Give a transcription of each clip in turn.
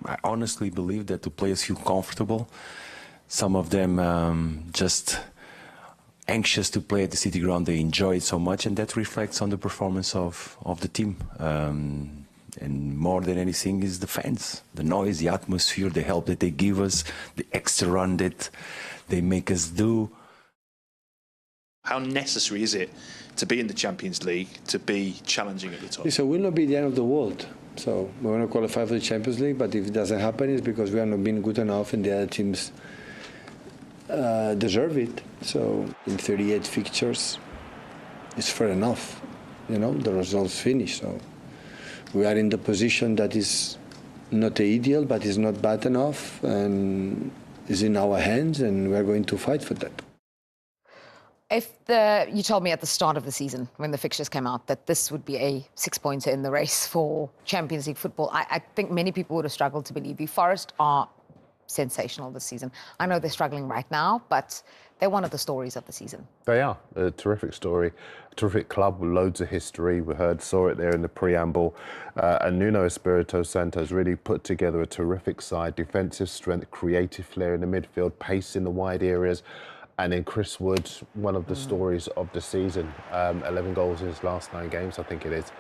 I honestly believe that the players feel comfortable. Some of them just anxious to play at the City Ground. They enjoy it so much, and that reflects on the performance of the team. And more than anything is the fans, the noise, the atmosphere, the help that they give us, the extra run that they make us do. How necessary is it to be in the Champions League, to be challenging at the top? So it will not be the end of the world. So we want to qualify for the Champions League, but if it doesn't happen, it's because we have not been good enough and the other teams deserve it. So in 38 fixtures, it's fair enough. You know, the results finish. So we are in the position that is not ideal, but is not bad enough, and is in our hands, and we are going to fight for that. You told me at the start of the season, when the fixtures came out, that this would be a 6-pointer in the race for Champions League football. I think many people would have struggled to believe you. Forest are sensational this season. I know they're struggling right now, but they're one of the stories of the season. They are a terrific story, a terrific club with loads of history. We saw it there in the preamble. And Nuno Espirito Santos really put together a terrific side, defensive strength, creative flair in the midfield, pace in the wide areas. And then Chris Wood, one of the stories of the season, 11 goals in his last 9 games, I think it is.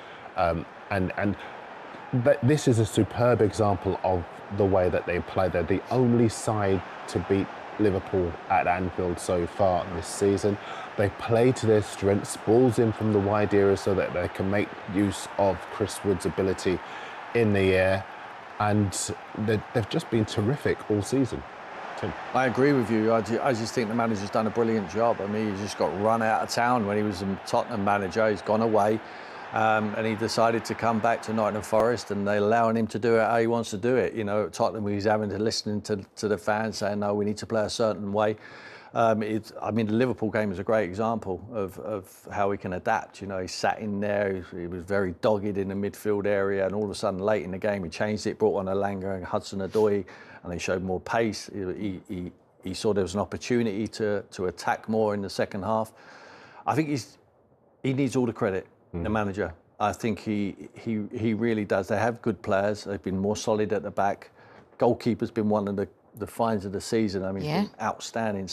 This is a superb example of the way that they play. They're the only side to beat Liverpool at Anfield so far this season. They play to their strengths, balls in from the wide area so that they can make use of Chris Wood's ability in the air. And they've just been terrific all season. Tim. I agree with you. I just think the manager's done a brilliant job. I mean, he just got run out of town when he was a Tottenham manager. He's gone away. And he decided to come back to Nottingham Forest, and they're allowing him to do it how he wants to do it. You know, at Tottenham, he's having to listen to the fans saying, no, we need to play a certain way. I mean, the Liverpool game is a great example of how he can adapt. You know, he sat in there, he was very dogged in the midfield area, and all of a sudden, late in the game, he changed it, brought on Alanga and Hudson-Odoi, and they showed more pace. He saw there was an opportunity to attack more in the second half. I think he needs all the credit. The manager, I think he really does. They have good players. They've been more solid at the back. Goalkeeper's been one of the finds of the season. I mean, he's been outstanding.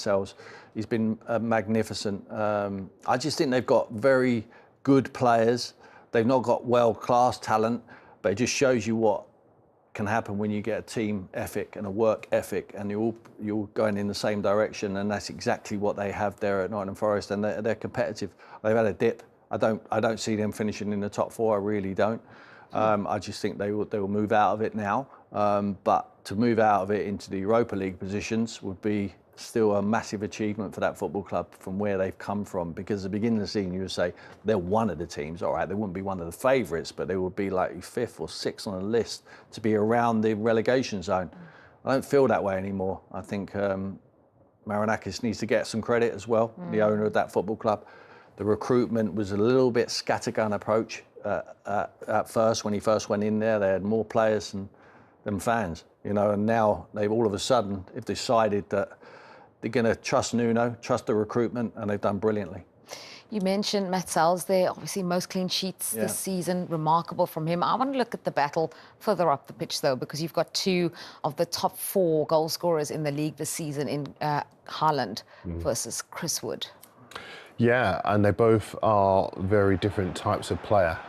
He's been magnificent. I just think they've got very good players. They've not got world-class talent, but it just shows you what can happen when you get a team ethic and a work ethic, and you're all going in the same direction. And that's exactly what they have there at Nottingham Forest, and they're competitive. They've had a dip. I don't see them finishing in the top 4. I really don't. I just think they will move out of it now. But to move out of it into the Europa League positions would be still a massive achievement for that football club from where they've come from. Because at the beginning of the season, you would say they're one of the teams. All right, they wouldn't be one of the favourites, but they would be like 5th or 6th on the list to be around the relegation zone. I don't feel that way anymore. I think Marinakis needs to get some credit as well, the owner of that football club. The recruitment was a little bit scattergun approach at first. When he first went in there, they had more players than fans, you know, and now they've all of a sudden have decided that they're going to trust Nuno, trust the recruitment, and they've done brilliantly. You mentioned Matt Sells there, obviously most clean sheets this season, remarkable from him. I want to look at the battle further up the pitch, though, because you've got 2 of the top 4 goal scorers in the league this season in Haaland versus Chris Wood. Yeah, and they both are very different types of player,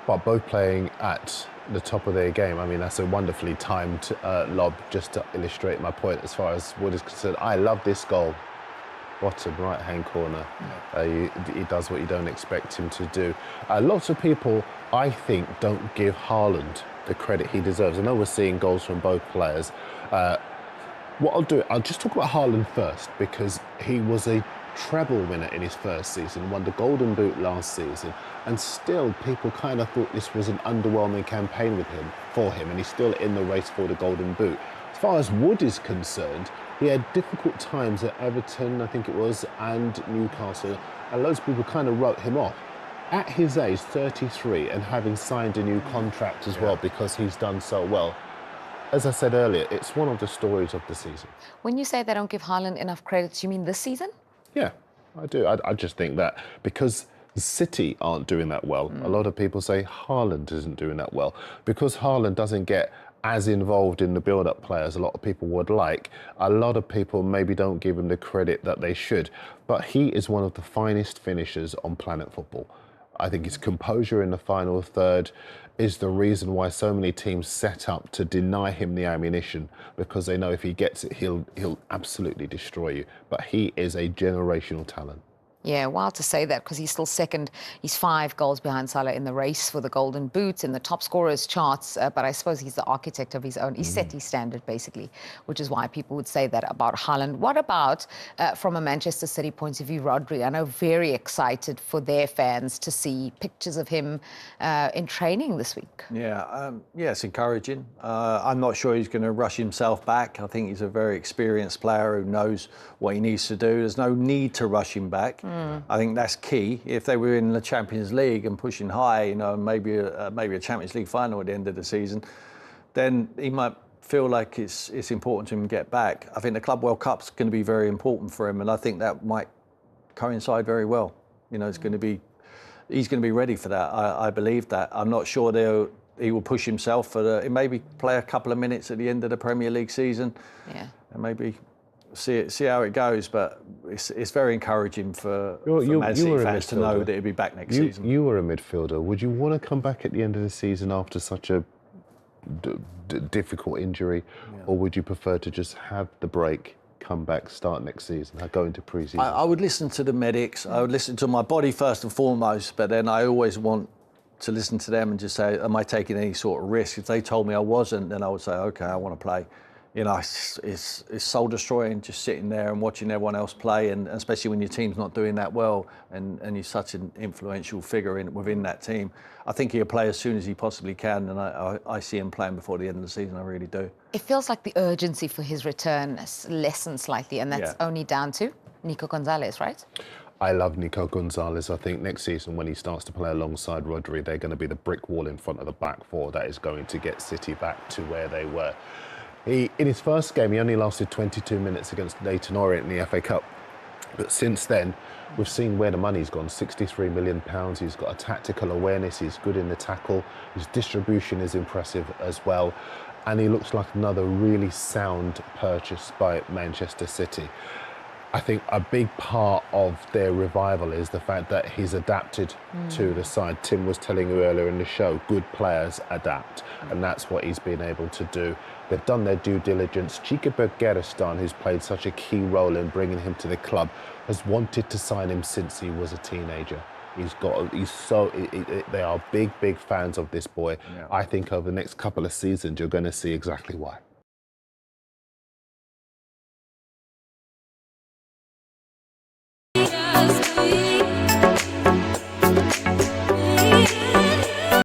but both playing at the top of their game. I mean, that's a wonderfully timed lob, just to illustrate my point as far as Wood is concerned. I love this goal. Bottom right-hand corner. He does what you don't expect him to do. Lots of people, I think, don't give Haaland the credit he deserves. I know we're seeing goals from both players. What I'll just talk about Haaland first, because he was a treble winner in his first season, won the Golden Boot last season, and still people kind of thought this was an underwhelming campaign for him, and he's still in the race for the Golden Boot. As far as Wood is concerned, he had difficult times at Everton, I think it was, and Newcastle, and loads of people kind of wrote him off. At his age, 33, and having signed a new contract as well because he's done so well, as I said earlier, it's one of the stories of the season. When you say they don't give Haaland enough credit, you mean this season? Yeah, I do. I just think that because City aren't doing that well, a lot of people say Haaland isn't doing that well. Because Haaland doesn't get as involved in the build-up play as a lot of people would like. A lot of people maybe don't give him the credit that they should, but he is one of the finest finishers on planet football. I think his composure in the final third is the reason why so many teams set up to deny him the ammunition, because they know if he gets it, he'll absolutely destroy you. But he is a generational talent. Yeah, wild to say that, because he's still second. He's 5 goals behind Salah in the race for the Golden Boot in the top scorers charts. But I suppose he's the architect of his own. He set his standard, basically, which is why people would say that about Haaland. What about, from a Manchester City point of view, Rodri? I know very excited for their fans to see pictures of him in training this week. Yeah, it's encouraging. I'm not sure he's going to rush himself back. I think he's a very experienced player who knows what he needs to do. There's no need to rush him back. I think that's key. If they were in the Champions League and pushing high, you know, maybe a Champions League final at the end of the season, then he might feel like it's important to him to get back. I think the Club World Cup's going to be very important for him, and I think that might coincide very well. You know, he's going to be ready for that. I believe that. I'm not sure he will push himself for maybe play a couple of minutes at the end of the Premier League season. Yeah. And maybe see how it goes, but it's very encouraging for Man City fans to know that he'll be back next season. You were a midfielder. Would you want to come back at the end of the season after such a difficult injury, or would you prefer to just have the break, come back, start next season, go into pre-season? I would listen to the medics. I would listen to my body first and foremost, but then I always want to listen to them and just say, am I taking any sort of risk? If they told me I wasn't, then I would say, okay, I want to play. You know, it's soul destroying just sitting there and watching everyone else play, and especially when your team's not doing that well, and you're such an influential figure within that team. I think he'll play as soon as he possibly can, and I see him playing before the end of the season. I really do. It feels like the urgency for his return has lessened slightly, and that's only down to Nico Gonzalez, right? I love Nico Gonzalez. I think next season, when he starts to play alongside Rodri, they're going to be the brick wall in front of the back four that is going to get City back to where they were. In his first game, he only lasted 22 minutes against Leyton Orient in the FA Cup. But since then, we've seen where the money's gone, £63 million. He's got a tactical awareness. He's good in the tackle. His distribution is impressive as well. And he looks like another really sound purchase by Manchester City. I think a big part of their revival is the fact that he's adapted to the side. Tim was telling you earlier in the show, good players adapt, and that's what he's been able to do. They've done their due diligence. Chika Bergeristan, who's played such a key role in bringing him to the club, has wanted to sign him since he was a teenager. They are big fans of this boy. Yeah. I think over the next couple of seasons, you're going to see exactly why.